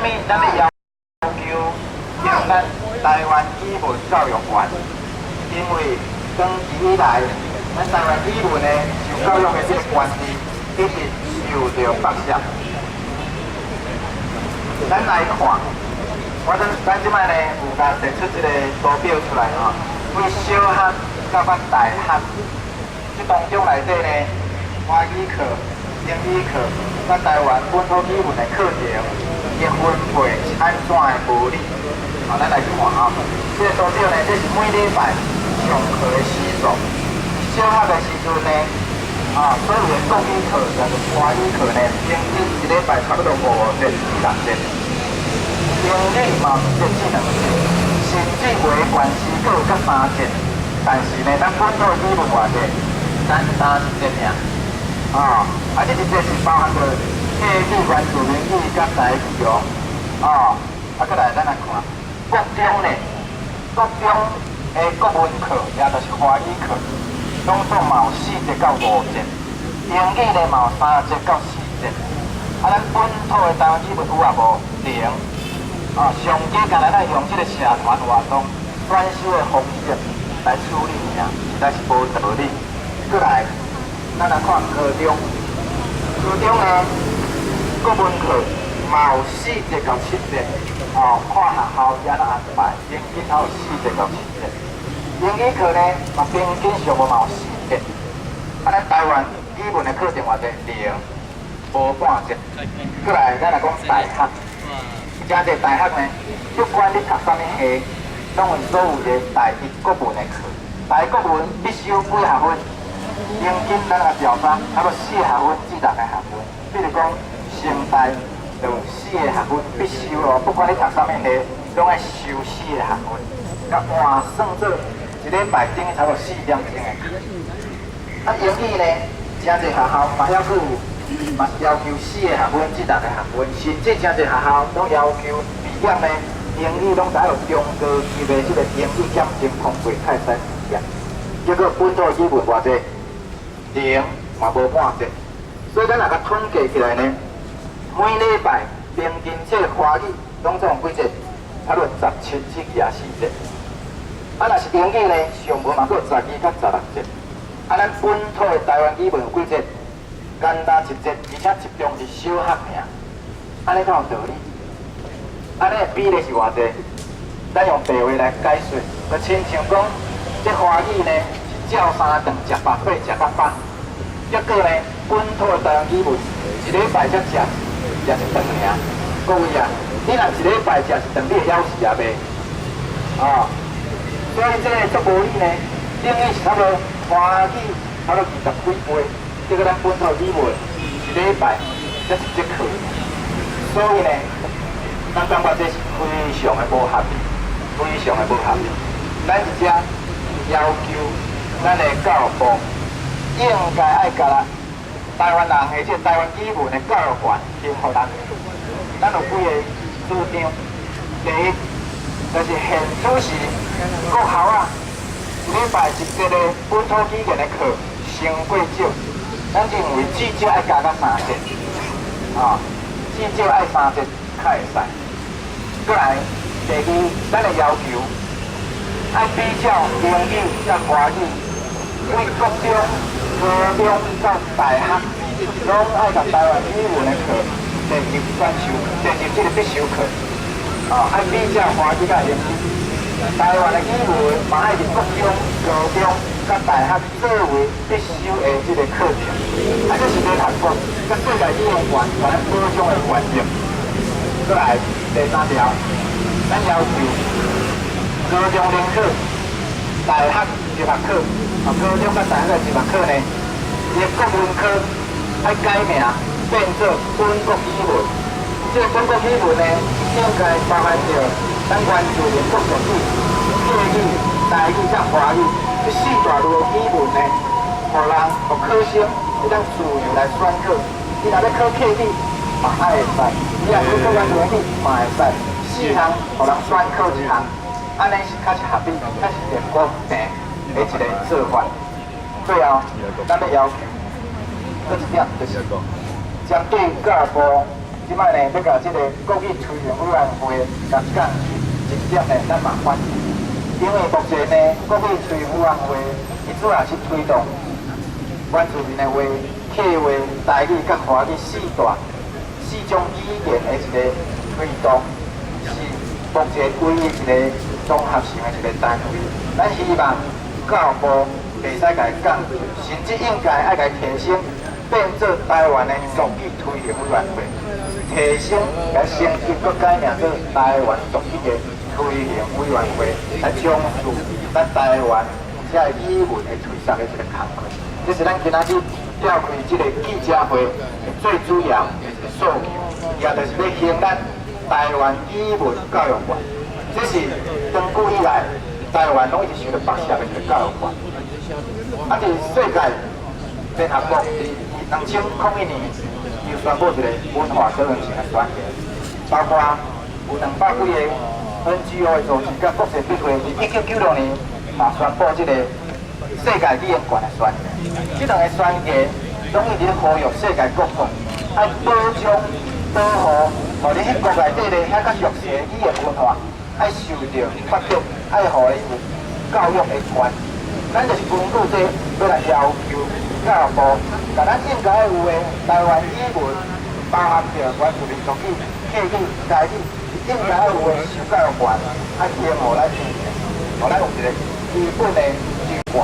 么咱要要求用咱台湾语文教育馆？因为长期以来，咱台湾语文呢受教育的这个关系，一直受到剥削。咱来看，咱即摆呢有甲提出一个图表出来吼，为小学到咱大学，这当中内底呢，华语课、英语课，咱台湾本土语文的课程，伊分配是安怎的无理？好，咱来看吼，这个图表呢，这是每礼拜上课的时数。小学的时阵呢，所有的国语课也是华语课呢，平均一礼拜差不多5节至6节。英语嘛1节至2节，甚至微关系阁有甲3节，但是呢，咱本土语文偌济，咱3节尔。这一节是包含着客语、原住民语甲台语哦。再来咱来看，国中呢，国中的国文课也就是华语课，总总嘛有4节到5节，英语呢嘛有3节到4节。咱本土的台湾语文有也无0。上加干来咱用这个社团活动选修的方式来处理尔，实在是无道理。过来，咱来看高中，高中呢，国文课嘛有4节到7节，看学校怎安排，平均也有4节到7节。英语课呢，嘛平均上无嘛有4节。咱台湾语文的课程偌济0，无半节。过来，咱来讲大学。真侪大学呢，不管你读啥物系，拢有所有的大一国文的课。大一国文必修几学分？平均咱来调查，差不多4学分至6个学分。比如讲，成大就有4个学分必修咯，不管你读啥物系，拢爱修4个学分。甲换算做一礼拜等于差不多4点钟的课。英语呢，真侪学校嘛还佫有。嘛是要求4个学分至6个学分，甚至真侪学校拢要求毕业呢，英语拢才有中高级的这个英语检定通过泰山毕业。结果本土语文偌济0嘛无半节，所以咱若甲统计起来呢，每礼拜平均这个华语拢总有几节？差不多17至24节。若是英语呢，上无嘛佫有12到16节。咱本土的台湾语文有几节？简单1节，而且集中是小学尔，安尼才有道理。安尼的比例是偌济？咱用白话来解说，就亲像讲，这华语呢是照3顿食饱饭食到饱，结果呢本土的台湾语文一礼拜才食1顿尔。各位啊，你若一礼拜食1顿，你会枵死也袂。所以这个足无理呢，等于是差不多华语差不多20几倍。这个咱本土语文一礼拜才1节课，所以呢，咱感觉这是非常的无合理，非常的无合理。咱一只要求咱的教育部应该爱甲台湾人的这台湾语文的教育权评予咱。咱有几个主张，第一就是现主是国校一礼拜1节的本土语言的课太过少。咱认为至少爱加到3节，至少爱3节才会使。过来，第二，咱的要求爱比较英语甲华语，为国中、高中到大学，拢爱甲台湾语文的课进行选修，进行这个必修课。爱比较华语甲英语，台湾的语文嘛爱伫国中、高中。甲大学作为必修的这个课程，这是要读国，甲世界语言权咱保障的原则。再来第3条，咱要求高中联考、大学入学考，高中甲大学入学考呢，伊的国文科爱改名变做本国语文。这个本国语文呢，应该包含着咱原住民国族语、客语、台语甲华语。这4大类的语文呢，互人、互考生会当自由来选课。你若要考客语，嘛爱会使；你若要考原住民语，嘛会使。4项互人选考1项，安尼是较是合理、较是连公平的一个做法。最后，咱要要求，搁一点就是，针对教育部即摆呢要甲即个国语推广委员会甲讲一点呢，咱嘛反对，因为目前呢国语推广委员会伊主要是推动原住民的话、客话、台语甲华语四种语言的一个推动，是目前唯一一个综合性的一个单位。咱希望教育部袂使甲伊讲，甚至应该爱甲伊提升，变做台湾的族语推广委员会，提升甲升级搁改名做台湾族语的推广委员会，来重视咱台湾这语文的推广的一个工作。这是咱今仔日召开这个记者会最主要的诉求，也就是要兴咱台湾语文教育法。这是长久以来台湾拢一直受到剥削的一个教育法。啊，伫世界联合国2001年又宣布一个文化多元性的宣言，包括有200几个 NGO 的组织甲国际协会，伫1996年嘛宣布这个世界语言权的宣言。这两个宣言拢一直呼吁世界各国爱保障、保护，互你迄国内底咧遐较弱势的语言文化，爱受到法律，爱互伊有教育的权。咱就是根据这要来要求教育部，甲咱应该有的台湾语文，包含着原住民族语、客语、台语，应该有的受教育权，爱提互咱进行，互咱有一个基本的人权。